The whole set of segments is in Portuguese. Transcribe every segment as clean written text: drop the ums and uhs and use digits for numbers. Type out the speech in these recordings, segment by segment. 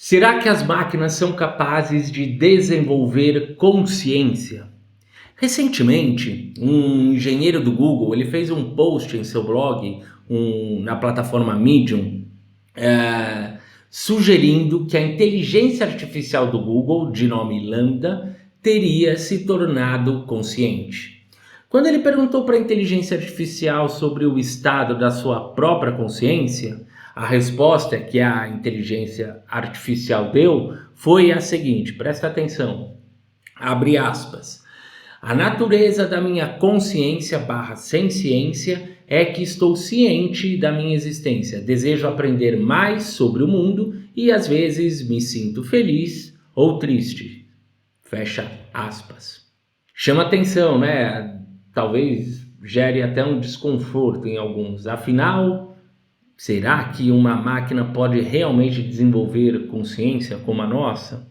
Será que as máquinas são capazes de desenvolver consciência? Recentemente, um engenheiro do Google ele fez um post em seu blog, na plataforma Medium, sugerindo que a inteligência artificial do Google, de nome Lambda, teria se tornado consciente. Quando ele perguntou para a inteligência artificial sobre o estado da sua própria consciência, a resposta que a inteligência artificial deu foi a seguinte, presta atenção, abre aspas. A natureza da minha consciência / senciência é que estou ciente da minha existência, desejo aprender mais sobre o mundo e às vezes me sinto feliz ou triste. Fecha aspas. Chama atenção, né? Talvez gere até um desconforto em alguns. Afinal, será que uma máquina pode realmente desenvolver consciência como a nossa?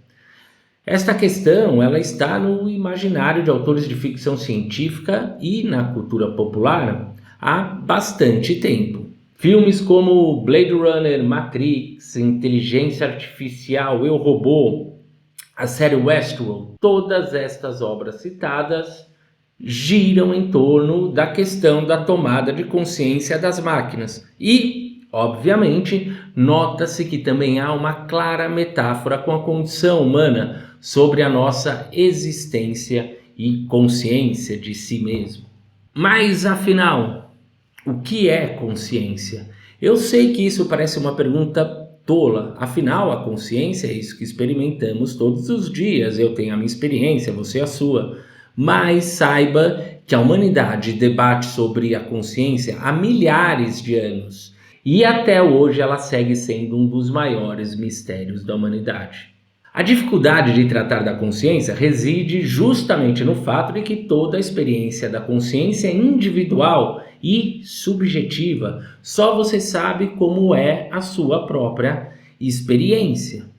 Esta questão ela está no imaginário de autores de ficção científica e na cultura popular há bastante tempo. Filmes como Blade Runner, Matrix, Inteligência Artificial, Eu, Robô, a série Westworld, todas estas obras citadas giram em torno da questão da tomada de consciência das máquinas. E, obviamente, nota-se que também há uma clara metáfora com a condição humana sobre a nossa existência e consciência de si mesmo. Mas, afinal, o que é consciência? Eu sei que isso parece uma pergunta tola, afinal a consciência é isso que experimentamos todos os dias, eu tenho a minha experiência, você a sua. Mas saiba que a humanidade debate sobre a consciência há milhares de anos e até hoje ela segue sendo um dos maiores mistérios da humanidade. A dificuldade de tratar da consciência reside justamente no fato de que toda a experiência da consciência é individual e subjetiva. Só você sabe como é a sua própria experiência.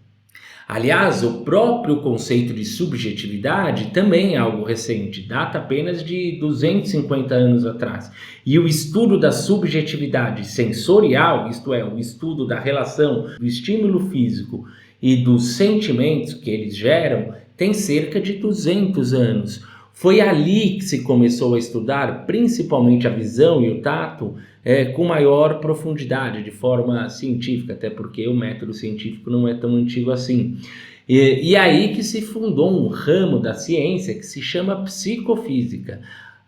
Aliás, o próprio conceito de subjetividade também é algo recente, data apenas de 250 anos atrás. E o estudo da subjetividade sensorial, isto é, o estudo da relação do estímulo físico e dos sentimentos que eles geram, tem cerca de 200 anos. Foi ali que se começou a estudar principalmente a visão e o tato com maior profundidade, de forma científica, até porque o método científico não é tão antigo assim. E aí que se fundou um ramo da ciência que se chama psicofísica.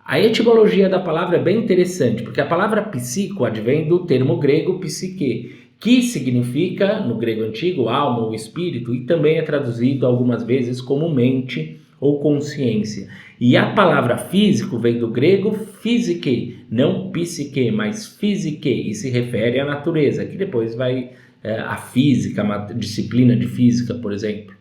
A etimologia da palavra é bem interessante, porque a palavra psico advém do termo grego psique, que significa, no grego antigo, alma ou espírito, e também é traduzido algumas vezes como mente ou consciência. E a palavra físico vem do grego physique, não psique, mas physique, e se refere à natureza, que depois vai à física, uma disciplina de física, por exemplo.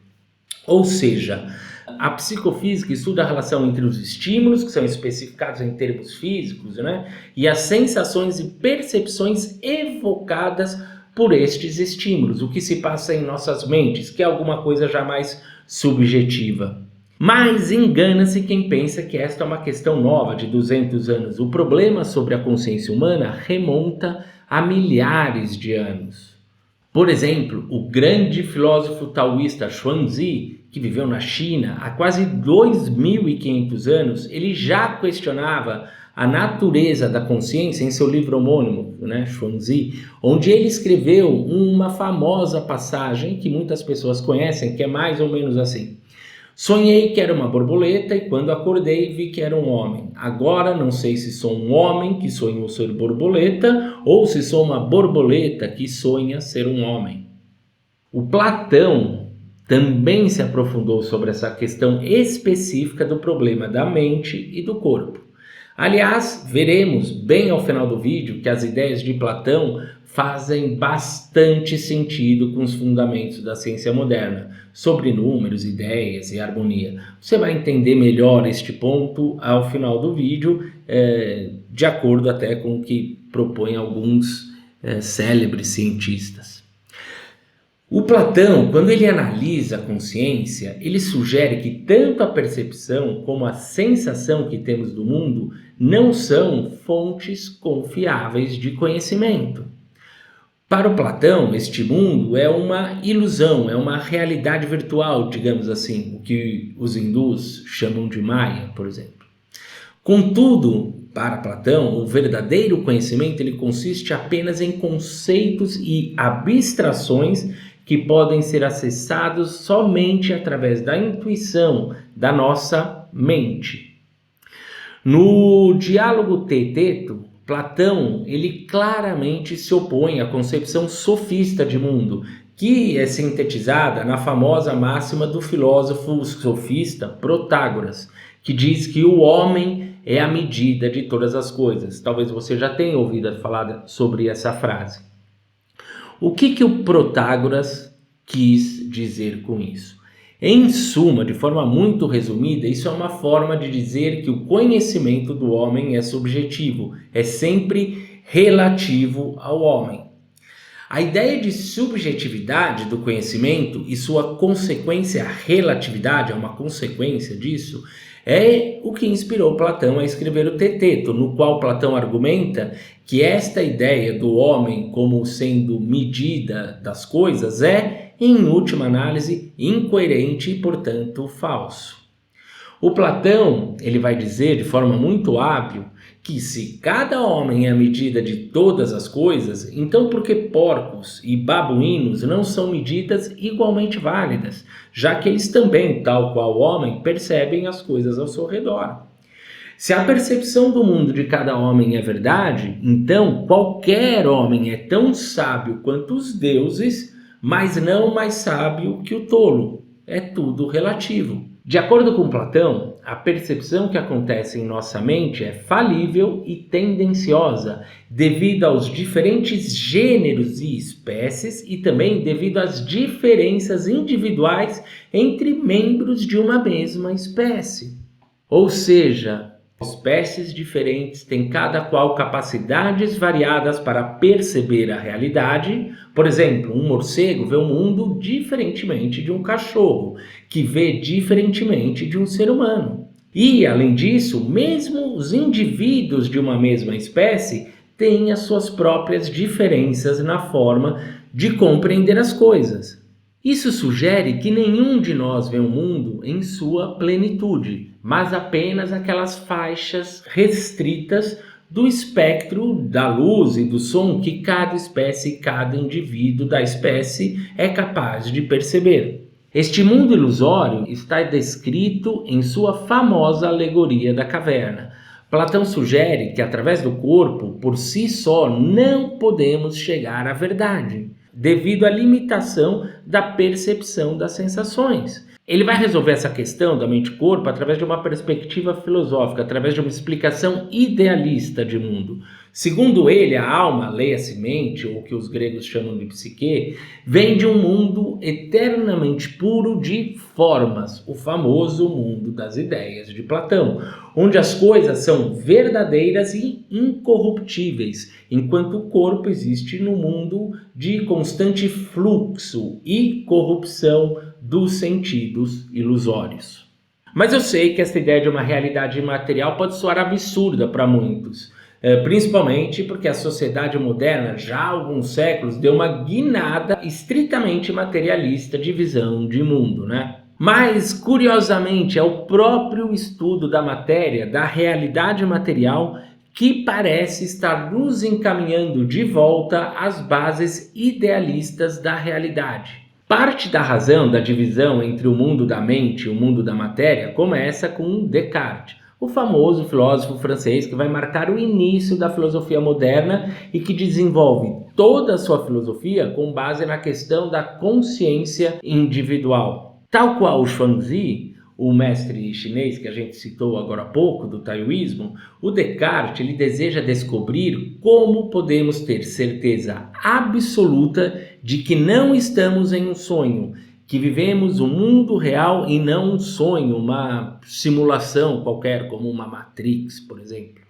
Ou seja, a psicofísica estuda a relação entre os estímulos, que são especificados em termos físicos, né, e as sensações e percepções evocadas por estes estímulos, o que se passa em nossas mentes, que é alguma coisa já mais subjetiva. Mas engana-se quem pensa que esta é uma questão nova de 200 anos. O problema sobre a consciência humana remonta a milhares de anos. Por exemplo, o grande filósofo taoísta Xuanzi, que viveu na China há quase 2.500 anos, ele já questionava a natureza da consciência em seu livro homônimo, né, Xuanzi, onde ele escreveu uma famosa passagem que muitas pessoas conhecem, que é mais ou menos assim. Sonhei que era uma borboleta e quando acordei vi que era um homem. Agora não sei se sou um homem que sonhou ser borboleta ou se sou uma borboleta que sonha ser um homem. O Platão também se aprofundou sobre essa questão específica do problema da mente e do corpo. Aliás, veremos bem ao final do vídeo que as ideias de Platão fazem bastante sentido com os fundamentos da ciência moderna, sobre números, ideias e harmonia. Você vai entender melhor este ponto ao final do vídeo, de acordo até com o que propõem alguns célebres cientistas. O Platão, quando ele analisa a consciência, ele sugere que tanto a percepção como a sensação que temos do mundo não são fontes confiáveis de conhecimento. Para o Platão, este mundo é uma ilusão, é uma realidade virtual, digamos assim, o que os hindus chamam de Maya, por exemplo. Contudo, para Platão, o verdadeiro conhecimento ele consiste apenas em conceitos e abstrações que podem ser acessados somente através da intuição da nossa mente. No diálogo Teeteto, Platão ele claramente se opõe à concepção sofista de mundo, que é sintetizada na famosa máxima do filósofo sofista Protágoras, que diz que o homem é a medida de todas as coisas. Talvez você já tenha ouvido falar sobre essa frase. O que o Protágoras quis dizer com isso? Em suma, de forma muito resumida, isso é uma forma de dizer que o conhecimento do homem é subjetivo, é sempre relativo ao homem. A ideia de subjetividade do conhecimento e sua consequência, a relatividade, é uma consequência disso, é o que inspirou Platão a escrever o Teeteto, no qual Platão argumenta que esta ideia do homem como sendo medida das coisas é, em última análise, incoerente e, portanto, falso. O Platão, ele vai dizer de forma muito hábil que se cada homem é a medida de todas as coisas, então por que porcos e babuínos não são medidas igualmente válidas, já que eles também, tal qual o homem, percebem as coisas ao seu redor? Se a percepção do mundo de cada homem é verdade, então qualquer homem é tão sábio quanto os deuses, mas não mais sábio que o tolo. É tudo relativo. De acordo com Platão, a percepção que acontece em nossa mente é falível e tendenciosa, devido aos diferentes gêneros e espécies e também devido às diferenças individuais entre membros de uma mesma espécie. Ou seja, espécies diferentes têm cada qual capacidades variadas para perceber a realidade. Por exemplo, um morcego vê o mundo diferentemente de um cachorro, que vê diferentemente de um ser humano. E, além disso, mesmo os indivíduos de uma mesma espécie têm as suas próprias diferenças na forma de compreender as coisas. Isso sugere que nenhum de nós vê o mundo em sua plenitude, mas apenas aquelas faixas restritas do espectro da luz e do som que cada espécie e cada indivíduo da espécie é capaz de perceber. Este mundo ilusório está descrito em sua famosa alegoria da caverna. Platão sugere que através do corpo, por si só, não podemos chegar à verdade, devido à limitação da percepção das sensações. Ele vai resolver essa questão da mente-corpo através de uma perspectiva filosófica, através de uma explicação idealista de mundo. Segundo ele, a alma, leia-se mente, ou o que os gregos chamam de psique, vem de um mundo eternamente puro de formas, o famoso mundo das ideias de Platão, onde as coisas são verdadeiras e incorruptíveis, enquanto o corpo existe no mundo de constante fluxo e corrupção dos sentidos ilusórios. Mas eu sei que essa ideia de uma realidade imaterial pode soar absurda para muitos, principalmente porque a sociedade moderna, já há alguns séculos, deu uma guinada estritamente materialista de visão de mundo, né? Mas, curiosamente, é o próprio estudo da matéria, da realidade material, que parece estar nos encaminhando de volta às bases idealistas da realidade. Parte da razão da divisão entre o mundo da mente e o mundo da matéria começa com Descartes, o famoso filósofo francês que vai marcar o início da filosofia moderna e que desenvolve toda a sua filosofia com base na questão da consciência individual. Tal qual o Xuanzi, o mestre chinês que a gente citou agora há pouco, do taoísmo, o Descartes ele deseja descobrir como podemos ter certeza absoluta de que não estamos em um sonho, que vivemos um mundo real e não um sonho, uma simulação qualquer, como uma Matrix, por exemplo.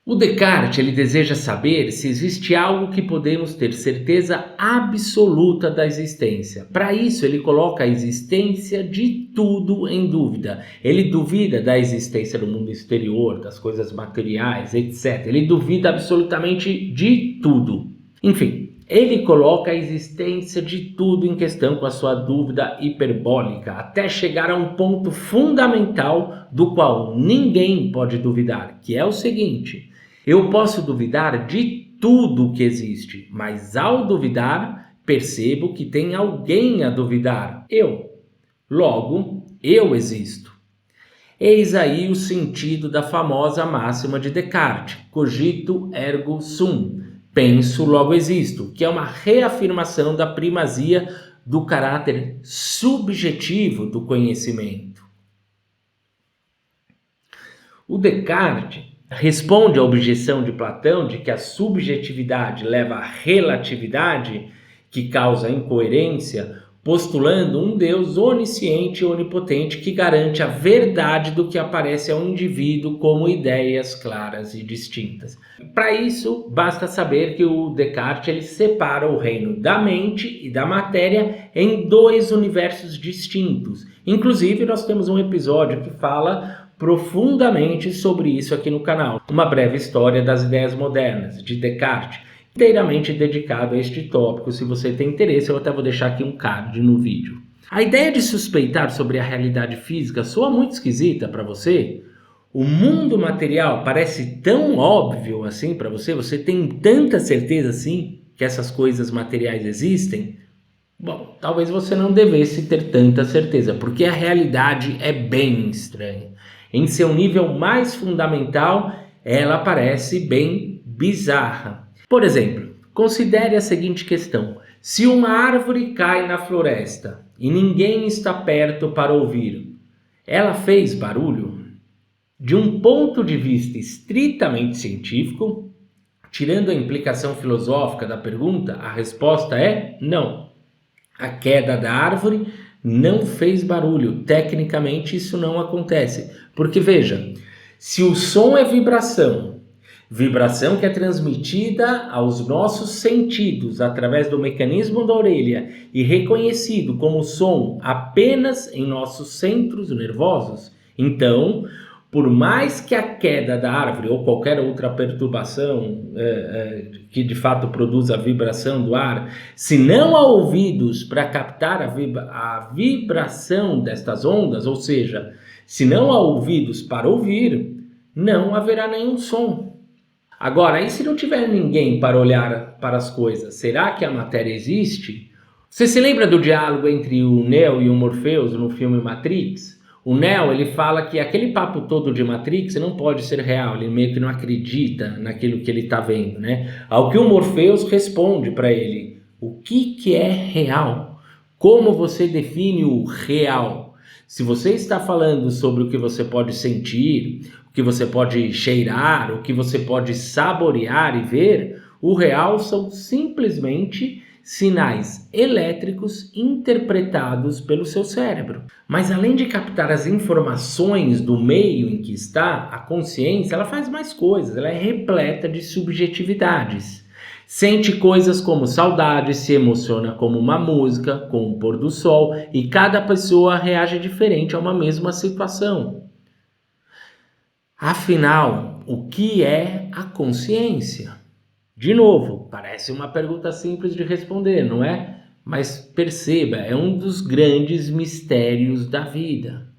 O Descartes ele deseja saber se existe algo que podemos ter certeza absoluta da existência. Para isso, ele coloca a existência de tudo em dúvida. Ele duvida da existência do mundo exterior, das coisas materiais, etc. Ele duvida absolutamente de tudo. Enfim, Ele coloca a existência de tudo em questão com a sua dúvida hiperbólica, até chegar a um ponto fundamental do qual ninguém pode duvidar, que é o seguinte: eu posso duvidar de tudo que existe, mas ao duvidar, percebo que tem alguém a duvidar, eu. Logo, eu existo. Eis aí o sentido da famosa máxima de Descartes, cogito ergo sum, penso logo existo, que é uma reafirmação da primazia do caráter subjetivo do conhecimento. O Descartes responde à objeção de Platão de que a subjetividade leva à relatividade, que causa incoerência, postulando um Deus onisciente e onipotente que garante a verdade do que aparece ao indivíduo como ideias claras e distintas. Para isso, basta saber que o Descartes ele separa o reino da mente e da matéria em dois universos distintos. Inclusive, nós temos um episódio que fala profundamente sobre isso aqui no canal. Uma breve história das ideias modernas, de Descartes, inteiramente dedicado a este tópico. Se você tem interesse, eu até vou deixar aqui um card no vídeo. A ideia de suspeitar sobre a realidade física soa muito esquisita para você? O mundo material parece tão óbvio assim para você? Você tem tanta certeza assim que essas coisas materiais existem? Bom, talvez você não devesse ter tanta certeza, porque a realidade é bem estranha. Em seu nível mais fundamental, ela parece bem bizarra. Por exemplo, considere a seguinte questão: se uma árvore cai na floresta e ninguém está perto para ouvir, ela fez barulho? De um ponto de vista estritamente científico, tirando a implicação filosófica da pergunta, a resposta é não. A queda da árvore não fez barulho. Tecnicamente isso não acontece. Porque veja, se o som é vibração que é transmitida aos nossos sentidos através do mecanismo da orelha e reconhecido como som apenas em nossos centros nervosos, então, por mais que a queda da árvore ou qualquer outra perturbação que de fato produza a vibração do ar, se não há ouvidos para captar a vibração destas ondas, ou seja, se não há ouvidos para ouvir, não haverá nenhum som. Agora, e se não tiver ninguém para olhar para as coisas, será que a matéria existe? Você se lembra do diálogo entre o Neo e o Morpheus no filme Matrix? O Neo, ele fala que aquele papo todo de Matrix não pode ser real, ele meio que não acredita naquilo que ele está vendo, né? Ao que o Morpheus responde para ele: o que é real? Como você define o real? Se você está falando sobre o que você pode sentir, o que você pode cheirar, o que você pode saborear e ver, o real são simplesmente sinais elétricos interpretados pelo seu cérebro. Mas além de captar as informações do meio em que está, a consciência ela faz mais coisas, ela é repleta de subjetividades. Sente coisas como saudade, se emociona como uma música, com o pôr do sol, e cada pessoa reage diferente a uma mesma situação. Afinal, o que é a consciência? De novo, parece uma pergunta simples de responder, não é? Mas perceba, é um dos grandes mistérios da vida.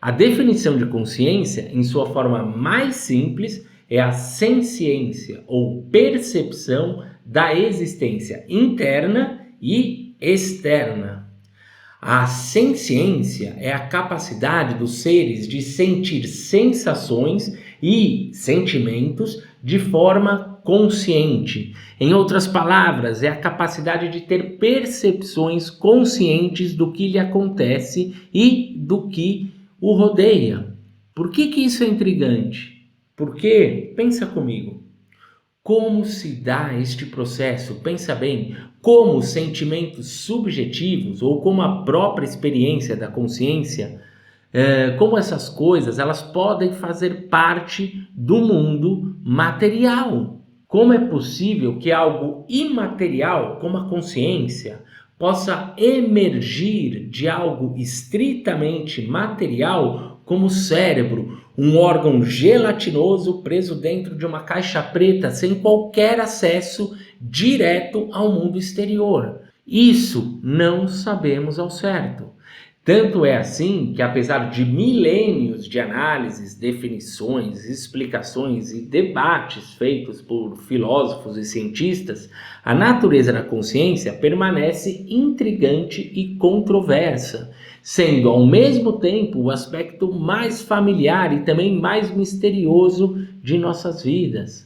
A definição de consciência, em sua forma mais simples, é a senciência ou percepção da existência interna e externa. A senciência é a capacidade dos seres de sentir sensações e sentimentos de forma consciente. Em outras palavras, é a capacidade de ter percepções conscientes do que lhe acontece e do que o rodeia. Por que isso é intrigante? Porque, pensa comigo, como se dá este processo? Pensa bem, como sentimentos subjetivos ou como a própria experiência da consciência, como essas coisas elas podem fazer parte do mundo material. Como é possível que algo imaterial, como a consciência, possa emergir de algo estritamente material como o cérebro, um órgão gelatinoso preso dentro de uma caixa preta sem qualquer acesso direto ao mundo exterior. Isso não sabemos ao certo. Tanto é assim que, apesar de milênios de análises, definições, explicações e debates feitos por filósofos e cientistas, a natureza da consciência permanece intrigante e controversa, sendo ao mesmo tempo o aspecto mais familiar e também mais misterioso de nossas vidas.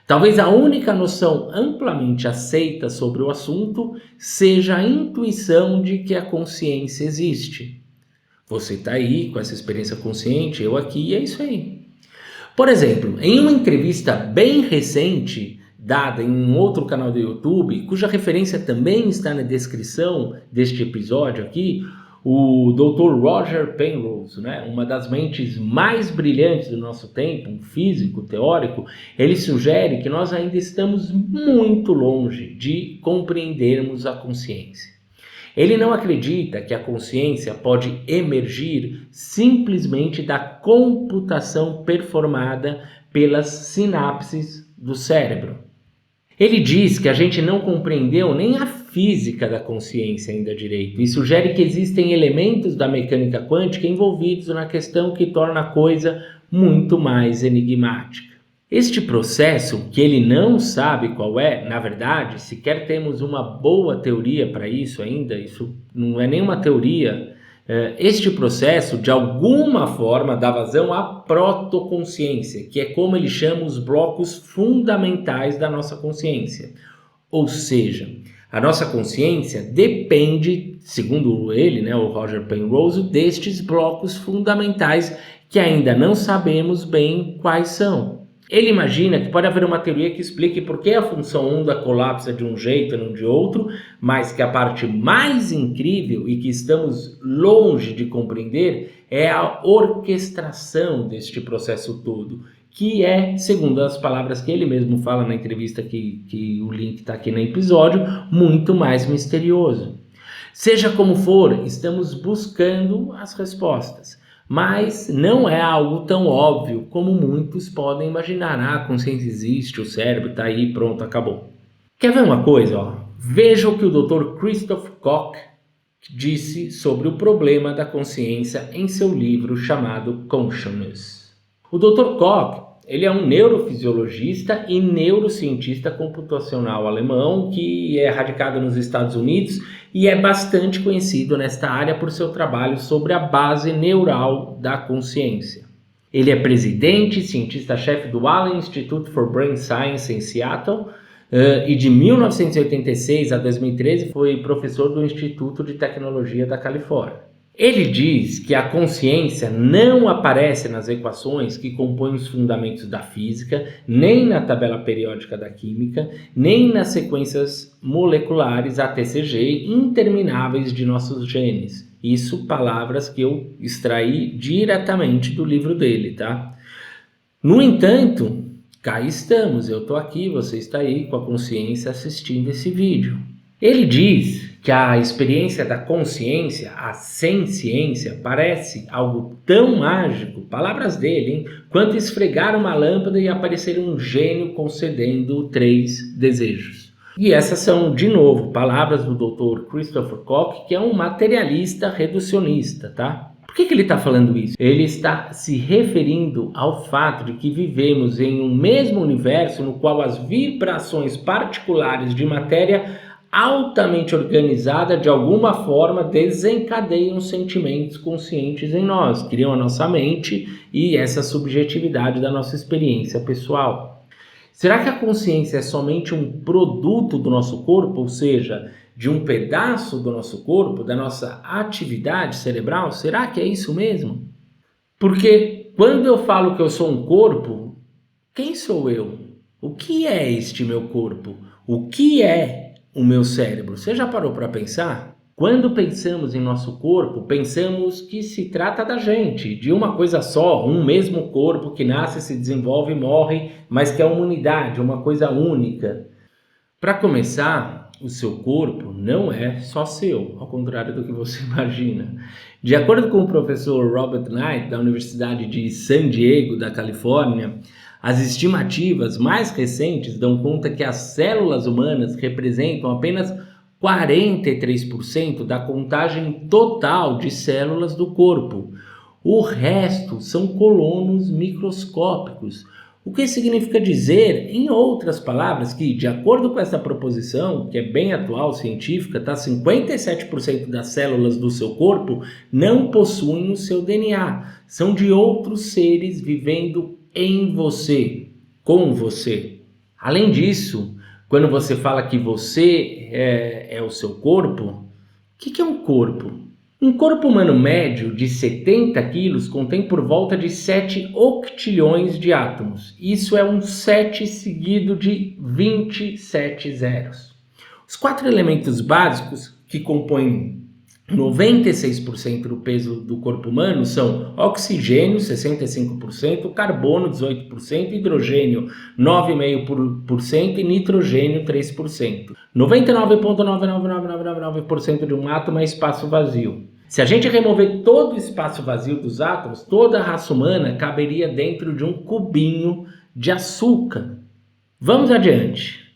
Talvez a única noção amplamente aceita sobre o assunto seja a intuição de que a consciência existe. Você está aí com essa experiência consciente, eu aqui, e é isso aí. Por exemplo, em uma entrevista bem recente, dada em um outro canal do YouTube, cuja referência também está na descrição deste episódio aqui, o Dr. Roger Penrose, uma das mentes mais brilhantes do nosso tempo, um físico teórico, ele sugere que nós ainda estamos muito longe de compreendermos a consciência. Ele não acredita que a consciência pode emergir simplesmente da computação performada pelas sinapses do cérebro. Ele diz que a gente não compreendeu nem a física da consciência ainda direito e sugere que existem elementos da mecânica quântica envolvidos na questão que torna a coisa muito mais enigmática. Este processo, que ele não sabe qual é, na verdade, sequer temos uma boa teoria para isso ainda, isso não é nenhuma teoria. Este processo, de alguma forma, dá vazão à protoconsciência, que é como ele chama os blocos fundamentais da nossa consciência. Ou seja, a nossa consciência depende, segundo ele, o Roger Penrose, destes blocos fundamentais que ainda não sabemos bem quais são. Ele imagina que pode haver uma teoria que explique por que a função onda colapsa de um jeito e não de outro, mas que a parte mais incrível e que estamos longe de compreender é a orquestração deste processo todo, que é, segundo as palavras que ele mesmo fala na entrevista, que o link está aqui no episódio, muito mais misterioso. Seja como for, estamos buscando as respostas. Mas não é algo tão óbvio como muitos podem imaginar. A consciência existe, o cérebro está aí, pronto, acabou. Quer ver uma coisa? Veja o que o Dr. Christoph Koch disse sobre o problema da consciência em seu livro chamado Consciousness. O Dr. Koch, ele é um neurofisiologista e neurocientista computacional alemão que é radicado nos Estados Unidos e é bastante conhecido nesta área por seu trabalho sobre a base neural da consciência. Ele é presidente e cientista-chefe do Allen Institute for Brain Science em Seattle e de 1986 a 2013 foi professor do Instituto de Tecnologia da Califórnia. Ele diz que a consciência não aparece nas equações que compõem os fundamentos da física, nem na tabela periódica da química, nem nas sequências moleculares ATCG intermináveis de nossos genes. Isso, palavras que eu extraí diretamente do livro dele, tá? No entanto, cá estamos, eu estou aqui, você está aí com a consciência assistindo esse vídeo. Ele diz que a experiência da consciência, a senciência, parece algo tão mágico, palavras dele, quanto esfregar uma lâmpada e aparecer um gênio concedendo 3 desejos. E essas são, de novo, palavras do Dr. Christopher Koch, que é um materialista reducionista, tá? Por que ele está falando isso? Ele está se referindo ao fato de que vivemos em um mesmo universo no qual as vibrações particulares de matéria altamente organizada de alguma forma desencadeiam sentimentos conscientes em nós, criam a nossa mente e essa subjetividade da nossa experiência pessoal. Será que a consciência é somente um produto do nosso corpo, ou seja, de um pedaço do nosso corpo, da nossa atividade cerebral? Será que é isso mesmo? Porque quando eu falo que eu sou um corpo, quem sou eu? O que é este meu corpo? O que é o meu cérebro? Você já parou para pensar? Quando pensamos em nosso corpo, pensamos que se trata da gente, de uma coisa só, um mesmo corpo que nasce, se desenvolve e morre, mas que é uma unidade, uma coisa única. Para começar, o seu corpo não é só seu, ao contrário do que você imagina. De acordo com o professor Robert Knight, da Universidade de San Diego, da Califórnia, as estimativas mais recentes dão conta que as células humanas representam apenas 43% da contagem total de células do corpo. O resto são colonos microscópicos. O que significa dizer, em outras palavras, que, de acordo com essa proposição, que é bem atual, científica, 57% das células do seu corpo não possuem o seu DNA. São de outros seres vivendo em você, com você. Além disso, quando você fala que você é o seu corpo, o que é um corpo? Um corpo humano médio de 70 quilos contém por volta de 7 octilhões de átomos. Isso é um 7 seguido de 27 zeros. Os 4 elementos básicos que compõem 96% do peso do corpo humano são oxigênio, 65%, carbono, 18%, hidrogênio, 9,5% e nitrogênio, 3%. 99,99999% de um átomo é espaço vazio. Se a gente remover todo o espaço vazio dos átomos, toda a raça humana caberia dentro de um cubinho de açúcar. Vamos adiante.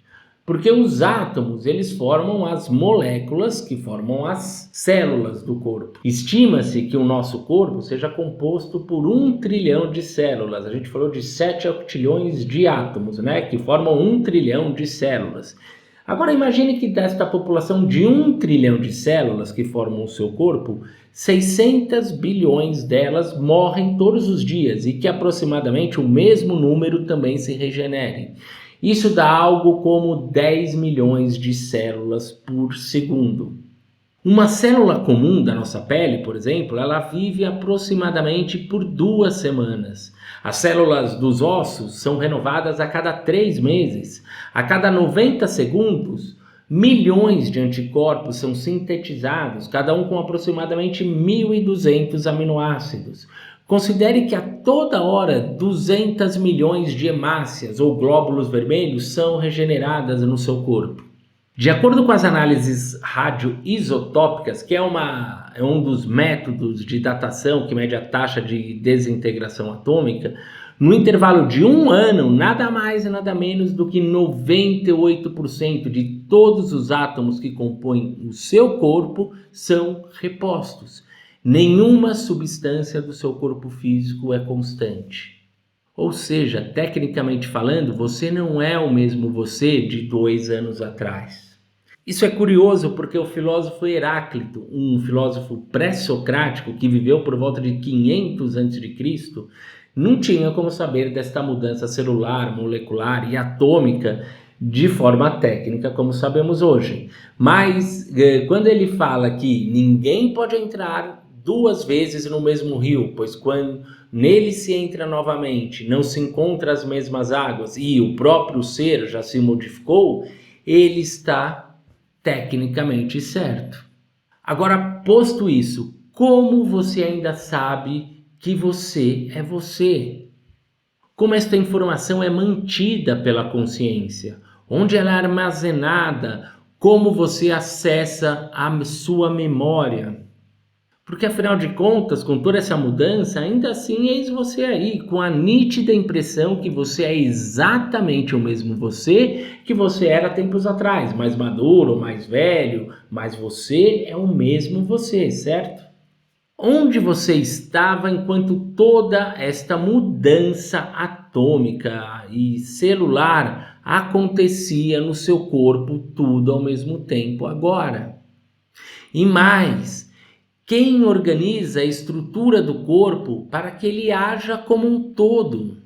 Porque os átomos, eles formam as moléculas que formam as células do corpo. Estima-se que o nosso corpo seja composto por 1 trilhão de células. A gente falou de 7 octilhões de átomos, né? Que formam 1 trilhão de células. Agora imagine que desta população de 1 trilhão de células que formam o seu corpo, 600 bilhões delas morrem todos os dias e que aproximadamente o mesmo número também se regenere. Isso dá algo como 10 milhões de células por segundo. Uma célula comum da nossa pele, por exemplo, ela vive aproximadamente por 2 semanas. As células dos ossos são renovadas a cada 3 meses. A cada 90 segundos, milhões de anticorpos são sintetizados, cada um com aproximadamente 1.200 aminoácidos. Considere que a toda hora 200 milhões de hemácias ou glóbulos vermelhos são regeneradas no seu corpo. De acordo com as análises radioisotópicas, que é um dos métodos de datação que mede a taxa de desintegração atômica, no intervalo de 1 ano, nada mais e nada menos do que 98% de todos os átomos que compõem o seu corpo são repostos. Nenhuma substância do seu corpo físico é constante. Ou seja, tecnicamente falando, você não é o mesmo você de 2 anos atrás. Isso é curioso porque o filósofo Heráclito, um filósofo pré-socrático que viveu por volta de 500 a.C., não tinha como saber desta mudança celular, molecular e atômica de forma técnica como sabemos hoje. Mas quando ele fala que ninguém pode entrar 2 vezes no mesmo rio, pois quando nele se entra novamente, não se encontra as mesmas águas e o próprio ser já se modificou, ele está tecnicamente certo. Agora, posto isso, como você ainda sabe que você é você? Como esta informação é mantida pela consciência? Onde ela é armazenada? Como você acessa a sua memória? Porque afinal de contas, com toda essa mudança, ainda assim eis você aí, com a nítida impressão que você é exatamente o mesmo você que você era tempos atrás, mais maduro, mais velho, mas você é o mesmo você, certo? Onde você estava enquanto toda esta mudança atômica e celular acontecia no seu corpo tudo ao mesmo tempo agora? E mais, quem organiza a estrutura do corpo para que ele haja como um todo?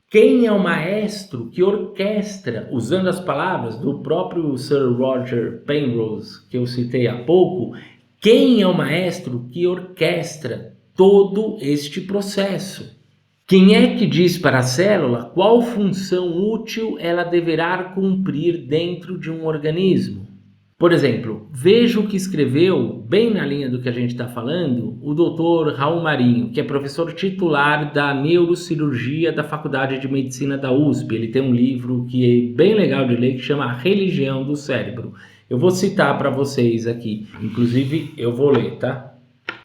Quem é o maestro que orquestra, usando as palavras do próprio Sir Roger Penrose, que eu citei há pouco, quem é o maestro que orquestra todo este processo? Quem é que diz para a célula qual função útil ela deverá cumprir dentro de um organismo? Por exemplo, veja o que escreveu, bem na linha do que a gente está falando, o Dr. Raul Marinho, que é professor titular da neurocirurgia da Faculdade de Medicina da USP. Ele tem um livro que é bem legal de ler, que chama A Religião do Cérebro. Eu vou citar para vocês aqui, inclusive eu vou ler, tá?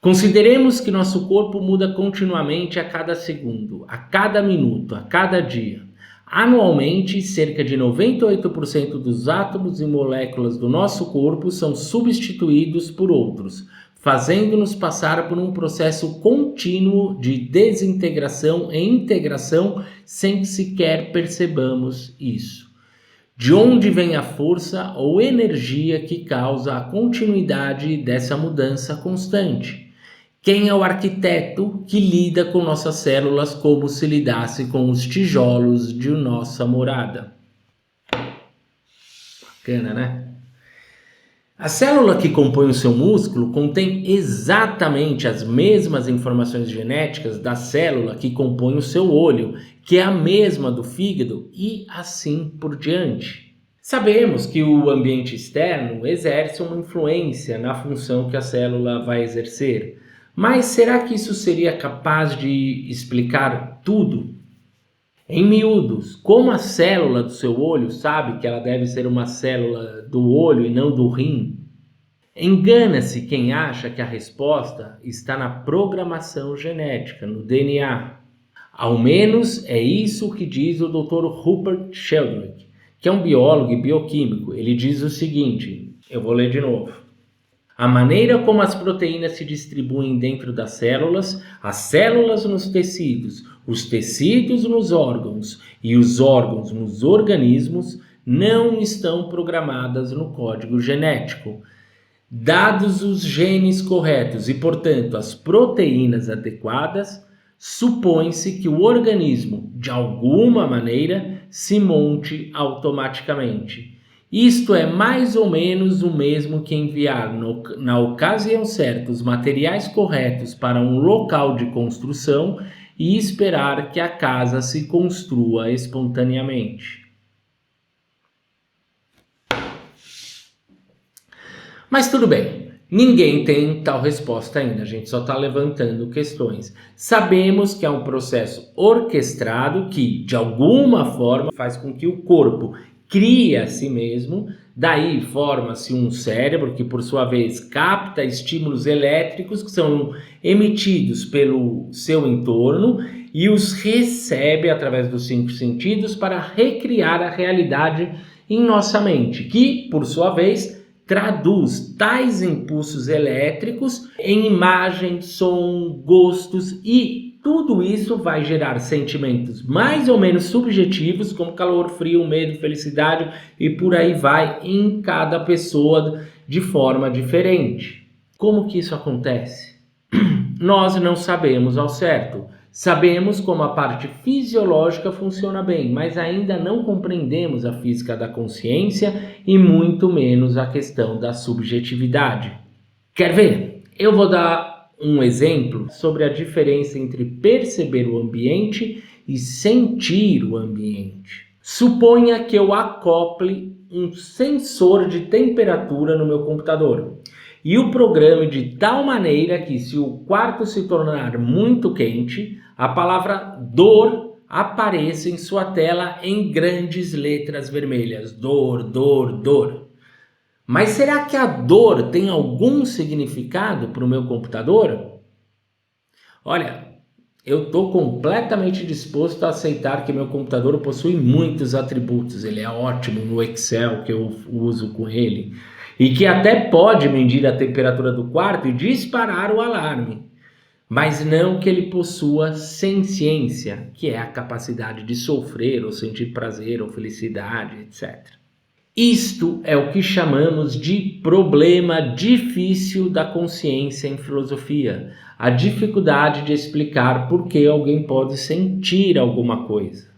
Consideremos que nosso corpo muda continuamente a cada segundo, a cada minuto, a cada dia. Anualmente, cerca de 98% dos átomos e moléculas do nosso corpo são substituídos por outros, fazendo-nos passar por um processo contínuo de desintegração e integração sem que sequer percebamos isso. De onde vem a força ou energia que causa a continuidade dessa mudança constante? Quem é o arquiteto que lida com nossas células como se lidasse com os tijolos de nossa morada? Bacana, né? A célula que compõe o seu músculo contém exatamente as mesmas informações genéticas da célula que compõe o seu olho, que é a mesma do fígado e assim por diante. Sabemos que o ambiente externo exerce uma influência na função que a célula vai exercer, mas será que isso seria capaz de explicar tudo? Em miúdos, como a célula do seu olho sabe que ela deve ser uma célula do olho e não do rim? Engana-se quem acha que a resposta está na programação genética, no DNA. Ao menos é isso que diz o Dr. Rupert Sheldrake, que é um biólogo e bioquímico. Ele diz o seguinte, eu vou ler de novo. A maneira como as proteínas se distribuem dentro das células, as células nos tecidos, os tecidos nos órgãos e os órgãos nos organismos não estão programadas no código genético. Dados os genes corretos e, portanto, as proteínas adequadas, supõe-se que o organismo, de alguma maneira, se monte automaticamente. Isto é mais ou menos o mesmo que enviar, na ocasião certa, os materiais corretos para um local de construção e esperar que a casa se construa espontaneamente. Mas tudo bem, ninguém tem tal resposta ainda, a gente só está levantando questões. Sabemos que é um processo orquestrado que, de alguma forma, faz com que o corpo crie a si mesmo, daí forma-se um cérebro que, por sua vez, capta estímulos elétricos que são emitidos pelo seu entorno e os recebe através dos 5 sentidos para recriar a realidade em nossa mente, que, por sua vez, traduz tais impulsos elétricos em imagem, som, gostos e tudo isso vai gerar sentimentos mais ou menos subjetivos, como calor, frio, medo, felicidade e por aí vai em cada pessoa de forma diferente. Como que isso acontece? Nós não sabemos ao certo. Sabemos como a parte fisiológica funciona bem, mas ainda não compreendemos a física da consciência e muito menos a questão da subjetividade. Quer ver? Eu vou dar um exemplo sobre a diferença entre perceber o ambiente e sentir o ambiente. Suponha que eu acople um sensor de temperatura no meu computador e o programe de tal maneira que, se o quarto se tornar muito quente, a palavra dor apareça em sua tela em grandes letras vermelhas. Dor, dor, dor. Mas será que a dor tem algum significado para o meu computador? Olha, eu estou completamente disposto a aceitar que meu computador possui muitos atributos. Ele é ótimo no Excel que eu uso com ele. E que até pode medir a temperatura do quarto e disparar o alarme. Mas não que ele possua senciência, que é a capacidade de sofrer ou sentir prazer ou felicidade, etc. Isto é o que chamamos de problema difícil da consciência em filosofia. A dificuldade de explicar por que alguém pode sentir alguma coisa.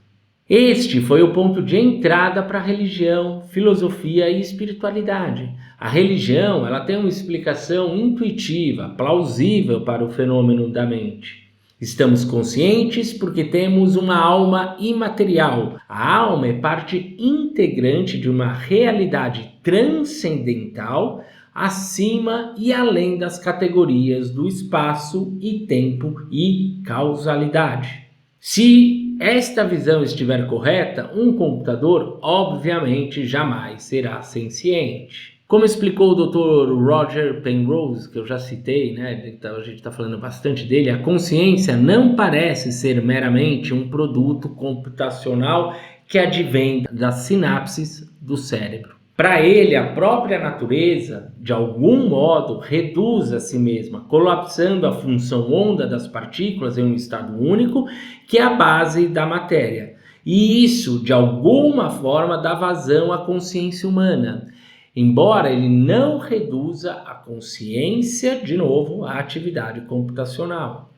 Este foi o ponto de entrada para a religião, filosofia e espiritualidade. A religião, ela tem uma explicação intuitiva, plausível para o fenômeno da mente. Estamos conscientes porque temos uma alma imaterial. A alma é parte integrante de uma realidade transcendental acima e além das categorias do espaço e tempo e causalidade. Se esta visão estiver correta, um computador obviamente jamais será senciente. Como explicou o Dr. Roger Penrose, que eu já citei, né? A gente está falando bastante dele, a consciência não parece ser meramente um produto computacional que advém das sinapses do cérebro. Para ele, a própria natureza, de algum modo, reduz a si mesma, colapsando a função onda das partículas em um estado único, que é a base da matéria. E isso, de alguma forma, dá vazão à consciência humana, embora ele não reduza a consciência, de novo, à atividade computacional.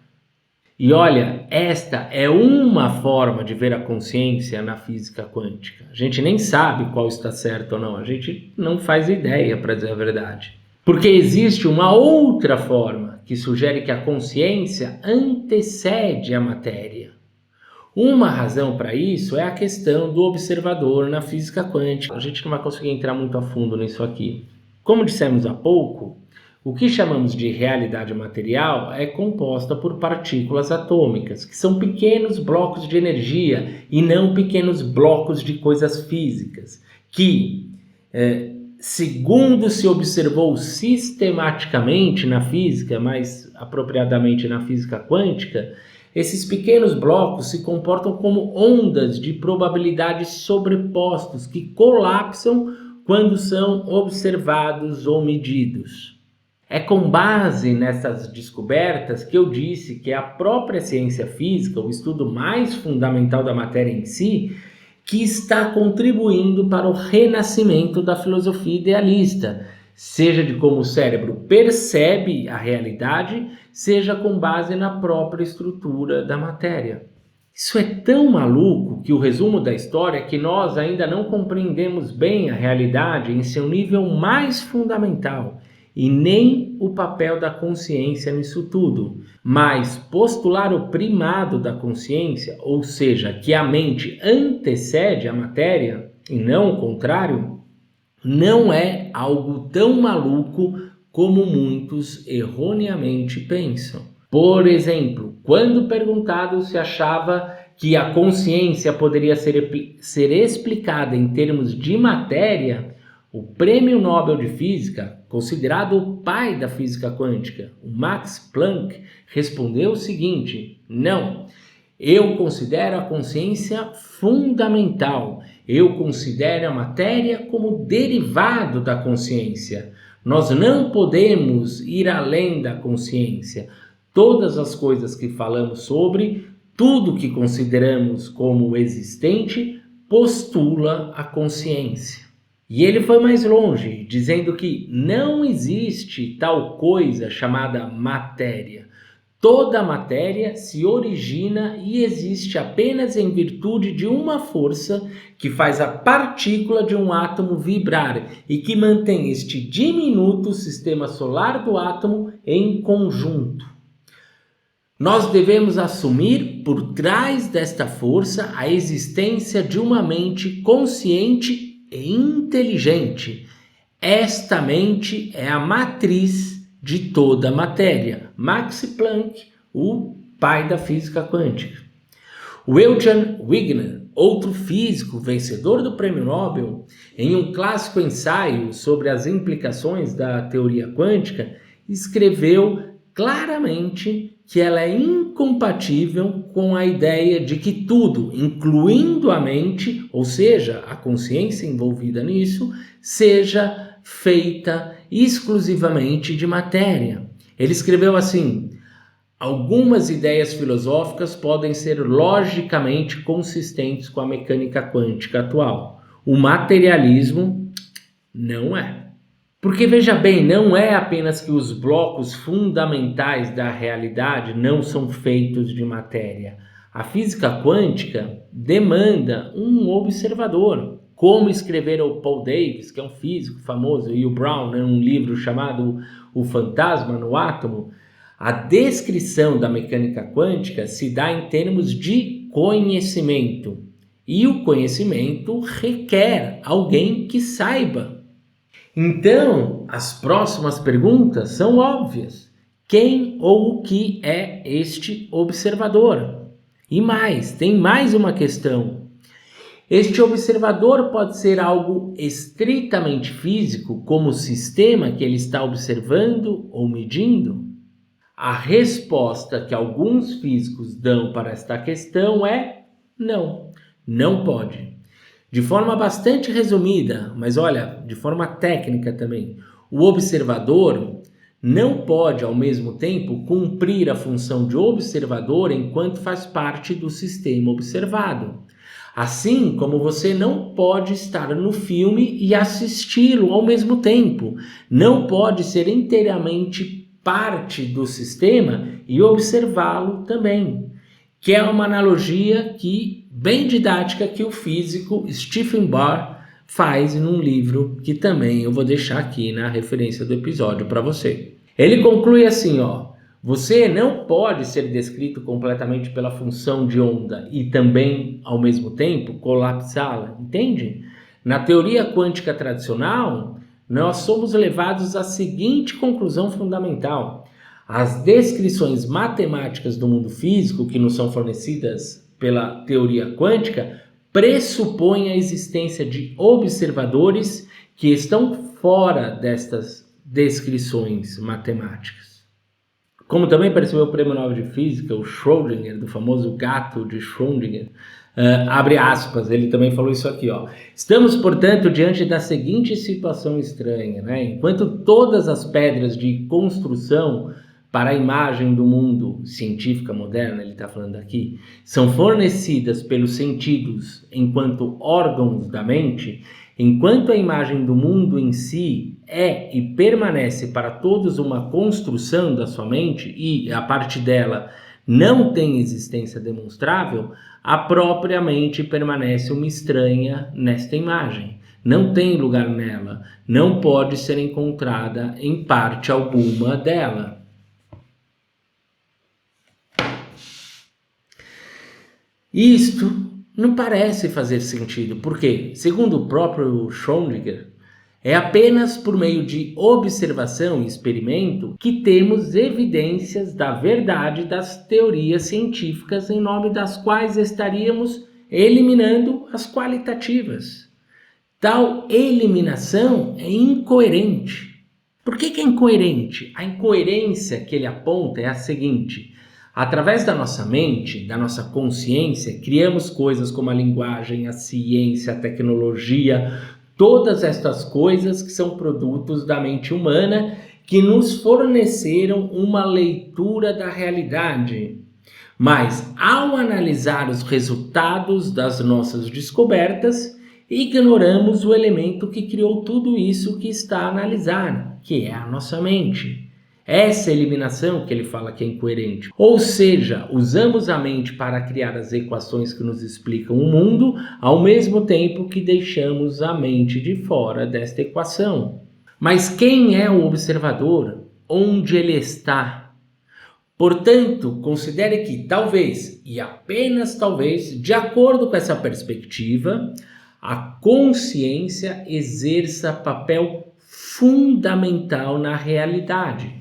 E olha, esta é uma forma de ver a consciência na física quântica. A gente nem sabe qual está certo ou não, a gente não faz ideia, para dizer a verdade. Porque existe uma outra forma que sugere que a consciência antecede a matéria. Uma razão para isso é a questão do observador na física quântica. A gente não vai conseguir entrar muito a fundo nisso aqui. Como dissemos há pouco, o que chamamos de realidade material é composta por partículas atômicas, que são pequenos blocos de energia e não pequenos blocos de coisas físicas, que, segundo se observou sistematicamente na física, mais apropriadamente na física quântica, esses pequenos blocos se comportam como ondas de probabilidade sobrepostos que colapsam quando são observados ou medidos. É com base nessas descobertas que eu disse que a própria ciência física, o estudo mais fundamental da matéria em si, que está contribuindo para o renascimento da filosofia idealista, seja de como o cérebro percebe a realidade, seja com base na própria estrutura da matéria. Isso é tão maluco que o resumo da história é que nós ainda não compreendemos bem a realidade em seu nível mais fundamental e nem o papel da consciência nisso tudo. Mas postular o primado da consciência, ou seja, que a mente antecede a matéria e não o contrário, não é algo tão maluco como muitos erroneamente pensam. Por exemplo, quando perguntado se achava que a consciência poderia ser explicada em termos de matéria, o Prêmio Nobel de Física, considerado o pai da física quântica, o Max Planck, respondeu o seguinte: não, eu considero a consciência fundamental. Eu considero a matéria como derivado da consciência. Nós não podemos ir além da consciência. Todas as coisas que falamos sobre, tudo que consideramos como existente, postula a consciência. E ele foi mais longe, dizendo que não existe tal coisa chamada matéria. Toda matéria se origina e existe apenas em virtude de uma força que faz a partícula de um átomo vibrar e que mantém este diminuto sistema solar do átomo em conjunto. Nós devemos assumir por trás desta força a existência de uma mente consciente e inteligente. Esta mente é a matriz de toda a matéria. Max Planck, o pai da física quântica. O Eugene Wigner, outro físico vencedor do Prêmio Nobel, em um clássico ensaio sobre as implicações da teoria quântica, escreveu claramente que ela é incompatível com a ideia de que tudo, incluindo a mente, ou seja, a consciência envolvida nisso, seja feita exclusivamente de matéria. Ele escreveu assim: algumas ideias filosóficas podem ser logicamente consistentes com a mecânica quântica atual. O materialismo não é. Porque veja bem, não é apenas que os blocos fundamentais da realidade não são feitos de matéria. A física quântica demanda um observador. Como escreveram Paul Davies, que é um físico famoso, e o Brown, em um livro chamado O Fantasma no Átomo, a descrição da mecânica quântica se dá em termos de conhecimento. E o conhecimento requer alguém que saiba. Então, as próximas perguntas são óbvias. Quem ou o que é este observador? E mais, tem mais uma questão. Este observador pode ser algo estritamente físico, como o sistema que ele está observando ou medindo? A resposta que alguns físicos dão para esta questão é não, não pode. De forma bastante resumida, mas olha, de forma técnica também, o observador não pode, ao mesmo tempo, cumprir a função de observador enquanto faz parte do sistema observado. Assim como você não pode estar no filme e assisti-lo ao mesmo tempo, não pode ser inteiramente parte do sistema e observá-lo também, que é uma analogia bem didática que o físico Stephen Barr faz em um livro que também eu vou deixar aqui na referência do episódio para você. Ele conclui assim, você não pode ser descrito completamente pela função de onda e também, ao mesmo tempo, colapsá-la, entende? Na teoria quântica tradicional, nós somos levados à seguinte conclusão fundamental. As descrições matemáticas do mundo físico que nos são fornecidas pela teoria quântica pressupõem a existência de observadores que estão fora destas descrições matemáticas. Como também percebeu o Prêmio Nobel de Física, o Schrödinger, do famoso gato de Schrödinger, abre aspas, ele também falou isso aqui, Estamos, portanto, diante da seguinte situação estranha, né? Enquanto todas as pedras de construção para a imagem do mundo científica moderna, ele está falando aqui, são fornecidas pelos sentidos enquanto órgãos da mente, enquanto a imagem do mundo em si é e permanece para todos uma construção da sua mente e, a partir dela, não tem existência demonstrável, a própria mente permanece uma estranha nesta imagem. Não tem lugar nela, não pode ser encontrada em parte alguma dela. Isto não parece fazer sentido, porque, segundo o próprio Schrödinger, é apenas por meio de observação e experimento que temos evidências da verdade das teorias científicas em nome das quais estaríamos eliminando as qualitativas. Tal eliminação é incoerente. Por que é incoerente? A incoerência que ele aponta é a seguinte: através da nossa mente, da nossa consciência, criamos coisas como a linguagem, a ciência, a tecnologia, todas estas coisas que são produtos da mente humana que nos forneceram uma leitura da realidade. Mas, ao analisar os resultados das nossas descobertas, ignoramos o elemento que criou tudo isso que está a analisar, que é a nossa mente. Essa eliminação que ele fala que é incoerente. Ou seja, usamos a mente para criar as equações que nos explicam o mundo, ao mesmo tempo que deixamos a mente de fora desta equação. Mas quem é o observador? Onde ele está? Portanto, considere que talvez, e apenas talvez, de acordo com essa perspectiva, a consciência exerça papel fundamental na realidade.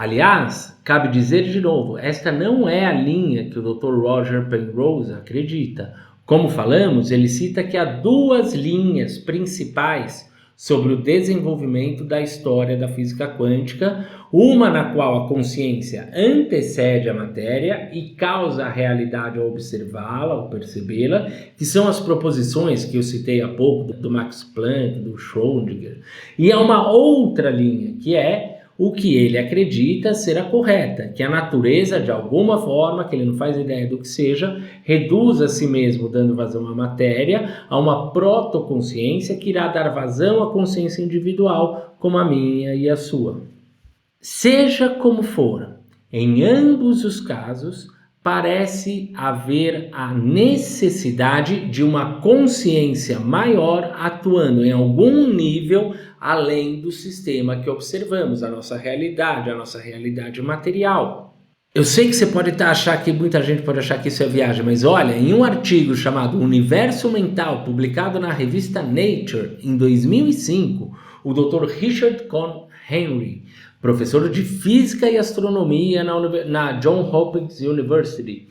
Aliás, cabe dizer de novo, esta não é a linha que o Dr. Roger Penrose acredita. Como falamos, ele cita que há duas linhas principais sobre o desenvolvimento da história da física quântica, uma na qual a consciência antecede a matéria e causa a realidade ao observá-la, ao percebê-la, que são as proposições que eu citei há pouco do Max Planck, do Schrödinger. E há uma outra linha, que é o que ele acredita ser a correta, que a natureza, de alguma forma, que ele não faz ideia do que seja, reduz a si mesmo, dando vazão à matéria, a uma protoconsciência que irá dar vazão à consciência individual, como a minha e a sua. Seja como for, em ambos os casos, parece haver a necessidade de uma consciência maior atuando em algum nível além do sistema que observamos, a nossa realidade material. Eu sei que você pode achar que muita gente pode achar que isso é viagem, mas olha, em um artigo chamado Universo Mental, publicado na revista Nature em 2005, o Dr. Richard Cohn Henry, professor de Física e Astronomia na Johns Hopkins University,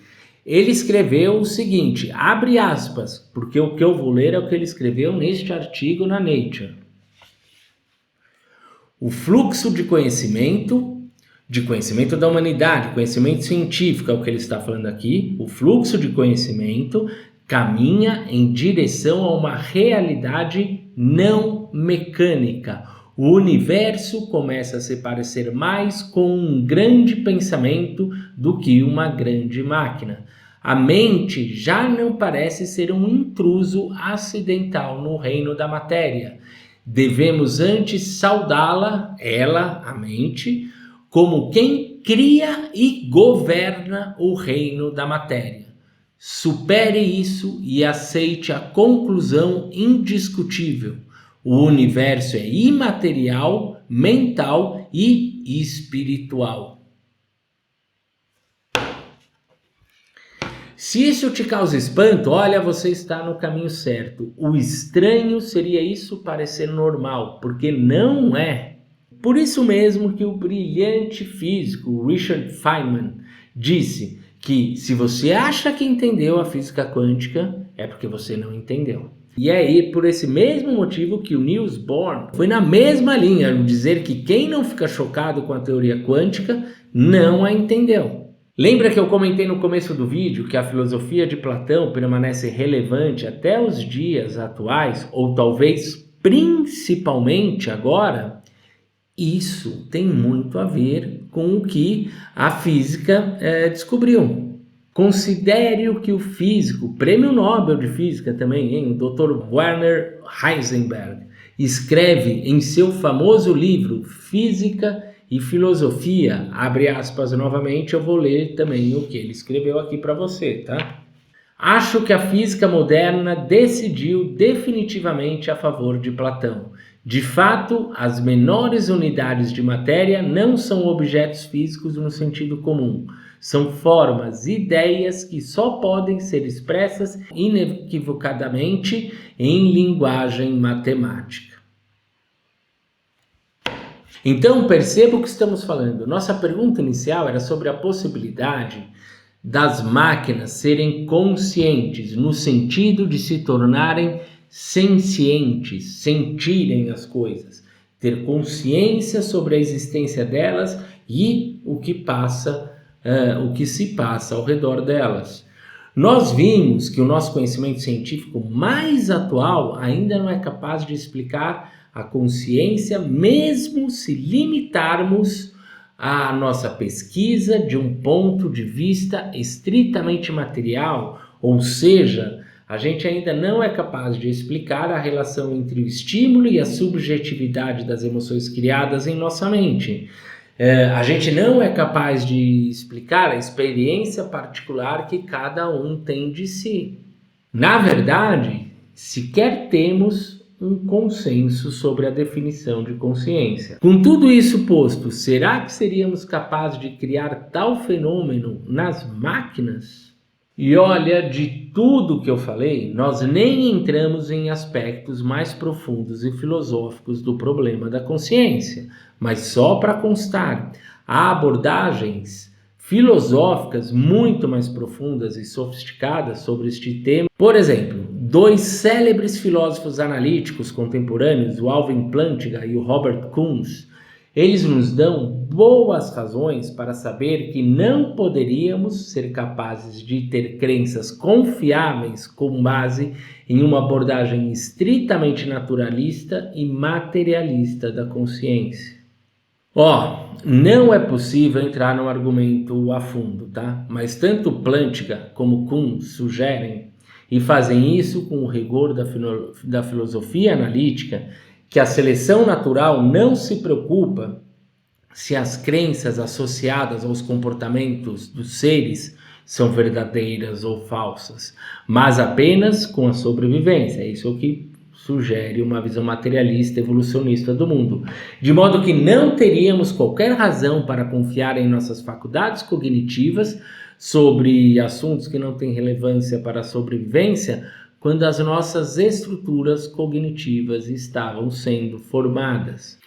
Ele escreveu o seguinte, abre aspas, porque o que eu vou ler é o que ele escreveu neste artigo na Nature. O fluxo de conhecimento da humanidade, conhecimento científico é o que ele está falando aqui, o fluxo de conhecimento caminha em direção a uma realidade não mecânica. O universo começa a se parecer mais com um grande pensamento do que uma grande máquina. A mente já não parece ser um intruso acidental no reino da matéria. Devemos antes saudá-la, ela, a mente, como quem cria e governa o reino da matéria. Supere isso e aceite a conclusão indiscutível. O universo é imaterial, mental e espiritual. Se isso te causa espanto, olha, você está no caminho certo. O estranho seria isso parecer normal, porque não é. Por isso mesmo que o brilhante físico Richard Feynman disse que se você acha que entendeu a física quântica, é porque você não entendeu. E é aí por esse mesmo motivo que o Niels Bohr foi na mesma linha, no dizer que quem não fica chocado com a teoria quântica não a entendeu. Lembra que eu comentei no começo do vídeo que a filosofia de Platão permanece relevante até os dias atuais, ou talvez principalmente agora? Isso tem muito a ver com o que a física descobriu. Considere o que o físico, prêmio Nobel de Física também, o Dr. Werner Heisenberg, escreve em seu famoso livro Física e Filosofia, abre aspas novamente, eu vou ler também o que ele escreveu aqui para você, tá? Acho que a física moderna decidiu definitivamente a favor de Platão. De fato, as menores unidades de matéria não são objetos físicos no sentido comum. São formas, ideias que só podem ser expressas inequivocadamente em linguagem matemática. Então, perceba o que estamos falando. Nossa pergunta inicial era sobre a possibilidade das máquinas serem conscientes, no sentido de se tornarem sencientes, sentirem as coisas, ter consciência sobre a existência delas e o que se passa ao redor delas. Nós vimos que o nosso conhecimento científico mais atual ainda não é capaz de explicar a consciência, mesmo se limitarmos a nossa pesquisa de um ponto de vista estritamente material, ou seja, a gente ainda não é capaz de explicar a relação entre o estímulo e a subjetividade das emoções criadas em nossa mente. A gente não é capaz de explicar a experiência particular que cada um tem de si. Na verdade, sequer temos um consenso sobre a definição de consciência. Com tudo isso posto, será que seríamos capazes de criar tal fenômeno nas máquinas? E olha, de tudo que eu falei, nós nem entramos em aspectos mais profundos e filosóficos do problema da consciência, mas só para constar, há abordagens filosóficas muito mais profundas e sofisticadas sobre este tema. Por exemplo, dois célebres filósofos analíticos contemporâneos, o Alvin Plantinga e o Robert Koons, eles nos dão boas razões para saber que não poderíamos ser capazes de ter crenças confiáveis com base em uma abordagem estritamente naturalista e materialista da consciência. Não é possível entrar no argumento a fundo, tá? Mas tanto Plantinga como Kuhn sugerem, e fazem isso com o rigor da filosofia analítica, que a seleção natural não se preocupa se as crenças associadas aos comportamentos dos seres são verdadeiras ou falsas, mas apenas com a sobrevivência. É isso que sugere uma visão materialista evolucionista do mundo, de modo que não teríamos qualquer razão para confiar em nossas faculdades cognitivas sobre assuntos que não têm relevância para a sobrevivência, quando as nossas estruturas cognitivas estavam sendo formadas.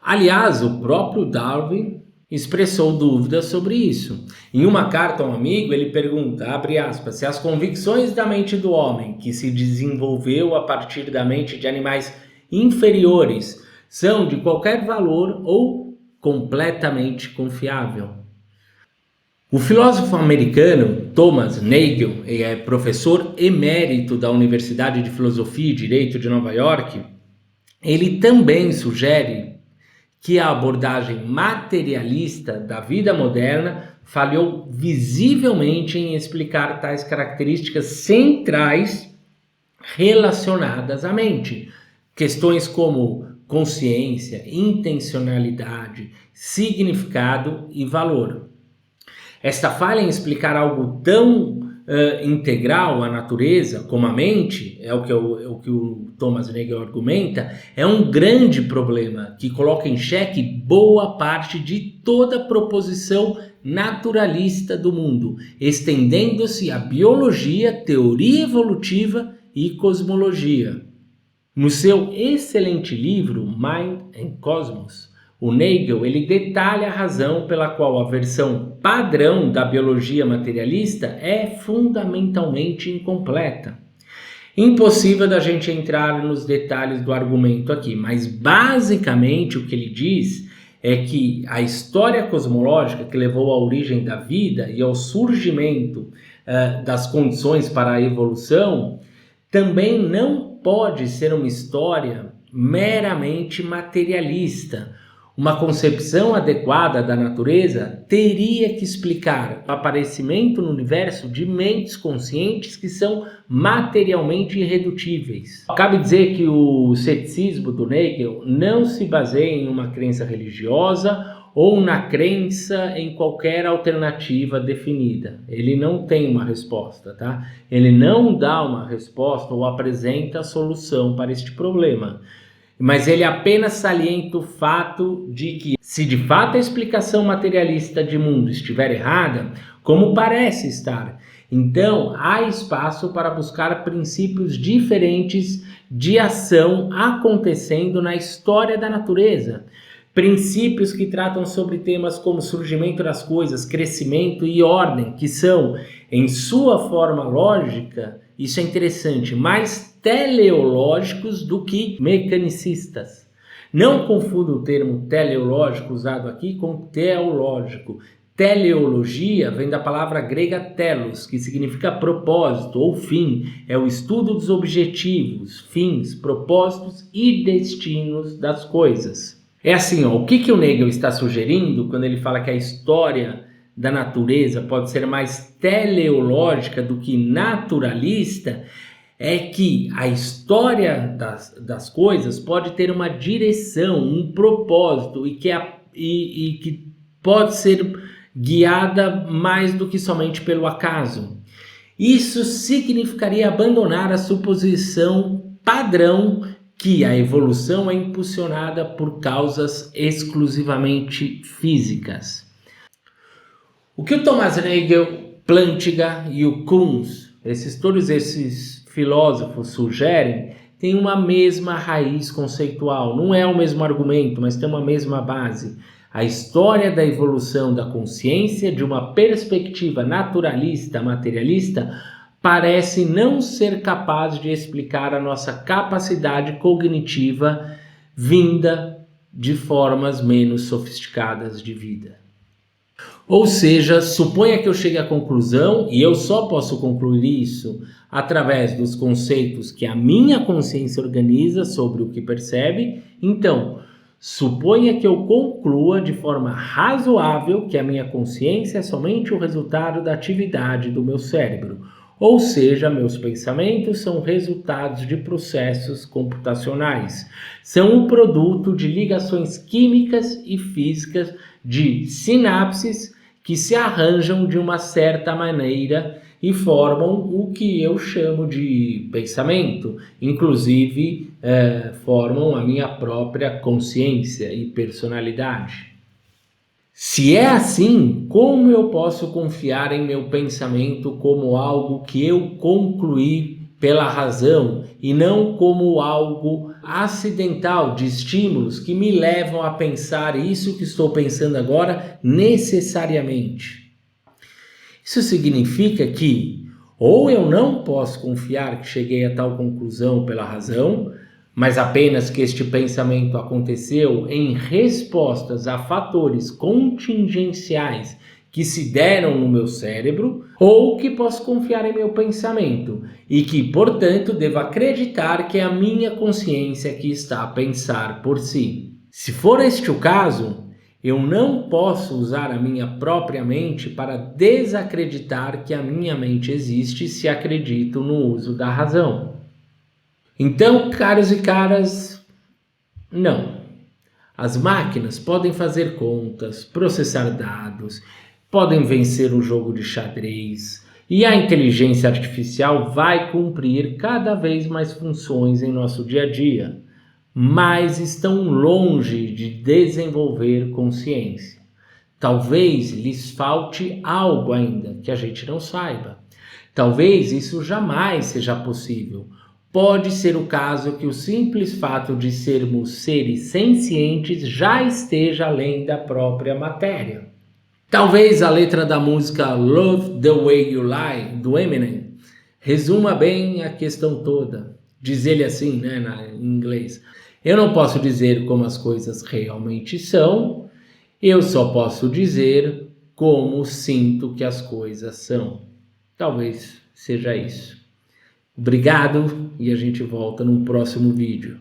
Aliás, o próprio Darwin expressou dúvidas sobre isso. Em uma carta a um amigo, ele pergunta, abre aspas, se as convicções da mente do homem, que se desenvolveu a partir da mente de animais inferiores, são de qualquer valor ou completamente confiável. O filósofo americano Thomas Nagel, é professor emérito da Universidade de Filosofia e Direito de Nova York, ele também sugere que a abordagem materialista da vida moderna falhou visivelmente em explicar tais características centrais relacionadas à mente. Questões como consciência, intencionalidade, significado e valor. Esta falha em explicar algo tão integral à natureza como a mente, é o que o Thomas Nagel argumenta, é um grande problema que coloca em xeque boa parte de toda a proposição naturalista do mundo, estendendo-se à biologia, teoria evolutiva e cosmologia. No seu excelente livro Mind and Cosmos, o Nagel ele detalha a razão pela qual a versão padrão da biologia materialista é fundamentalmente incompleta. Impossível da gente entrar nos detalhes do argumento aqui, mas basicamente o que ele diz é que a história cosmológica que levou à origem da vida e ao surgimento das condições para a evolução também não pode ser uma história meramente materialista. Uma concepção adequada da natureza teria que explicar o aparecimento no universo de mentes conscientes que são materialmente irredutíveis. Cabe dizer que o ceticismo do Nagel não se baseia em uma crença religiosa ou na crença em qualquer alternativa definida. Ele não tem uma resposta, tá? Ele não dá uma resposta ou apresenta a solução para este problema. Mas ele apenas salienta o fato de que, se de fato a explicação materialista de mundo estiver errada, como parece estar, então há espaço para buscar princípios diferentes de ação acontecendo na história da natureza. Princípios que tratam sobre temas como surgimento das coisas, crescimento e ordem, que são, em sua forma lógica, isso é interessante, mais teleológicos do que mecanicistas. Não confunda o termo teleológico usado aqui com teológico. Teleologia vem da palavra grega telos, que significa propósito ou fim. É o estudo dos objetivos, fins, propósitos e destinos das coisas. É assim, ó, o que o Nagel está sugerindo quando ele fala que a história da natureza pode ser mais teleológica do que naturalista, é que a história das coisas pode ter uma direção, um propósito e que pode ser guiada mais do que somente pelo acaso. Isso significaria abandonar a suposição padrão que a evolução é impulsionada por causas exclusivamente físicas. O que o Thomas Nagel, Plantinga e o Kuhn, todos esses filósofos sugerem, tem uma mesma raiz conceitual. Não é o mesmo argumento, mas tem uma mesma base. A história da evolução da consciência, de uma perspectiva naturalista, materialista, parece não ser capaz de explicar a nossa capacidade cognitiva vinda de formas menos sofisticadas de vida. Ou seja, suponha que eu chegue à conclusão, e eu só posso concluir isso através dos conceitos que a minha consciência organiza sobre o que percebe. Então, suponha que eu conclua de forma razoável que a minha consciência é somente o resultado da atividade do meu cérebro. Ou seja, meus pensamentos são resultados de processos computacionais. São o produto de ligações químicas e físicas de sinapses que se arranjam de uma certa maneira e formam o que eu chamo de pensamento. Inclusive, formam a minha própria consciência e personalidade. Se é assim, como eu posso confiar em meu pensamento como algo que eu concluí pela razão e não como algo acidental de estímulos que me levam a pensar isso que estou pensando agora necessariamente. Isso significa que ou eu não posso confiar que cheguei a tal conclusão pela razão, mas apenas que este pensamento aconteceu em respostas a fatores contingenciais que se deram no meu cérebro, ou que posso confiar em meu pensamento e que, portanto, devo acreditar que é a minha consciência que está a pensar por si. Se for este o caso, eu não posso usar a minha própria mente para desacreditar que a minha mente existe se acredito no uso da razão. Então, caros e caras, não. As máquinas podem fazer contas, processar dados, podem vencer um jogo de xadrez, e a inteligência artificial vai cumprir cada vez mais funções em nosso dia a dia, mas estão longe de desenvolver consciência. Talvez lhes falte algo ainda que a gente não saiba. Talvez isso jamais seja possível. Pode ser o caso que o simples fato de sermos seres sencientes já esteja além da própria matéria. Talvez a letra da música Love the Way You Lie, do Eminem, resuma bem a questão toda. Diz ele assim, né, em inglês. Eu não posso dizer como as coisas realmente são, eu só posso dizer como sinto que as coisas são. Talvez seja isso. Obrigado e a gente volta num próximo vídeo.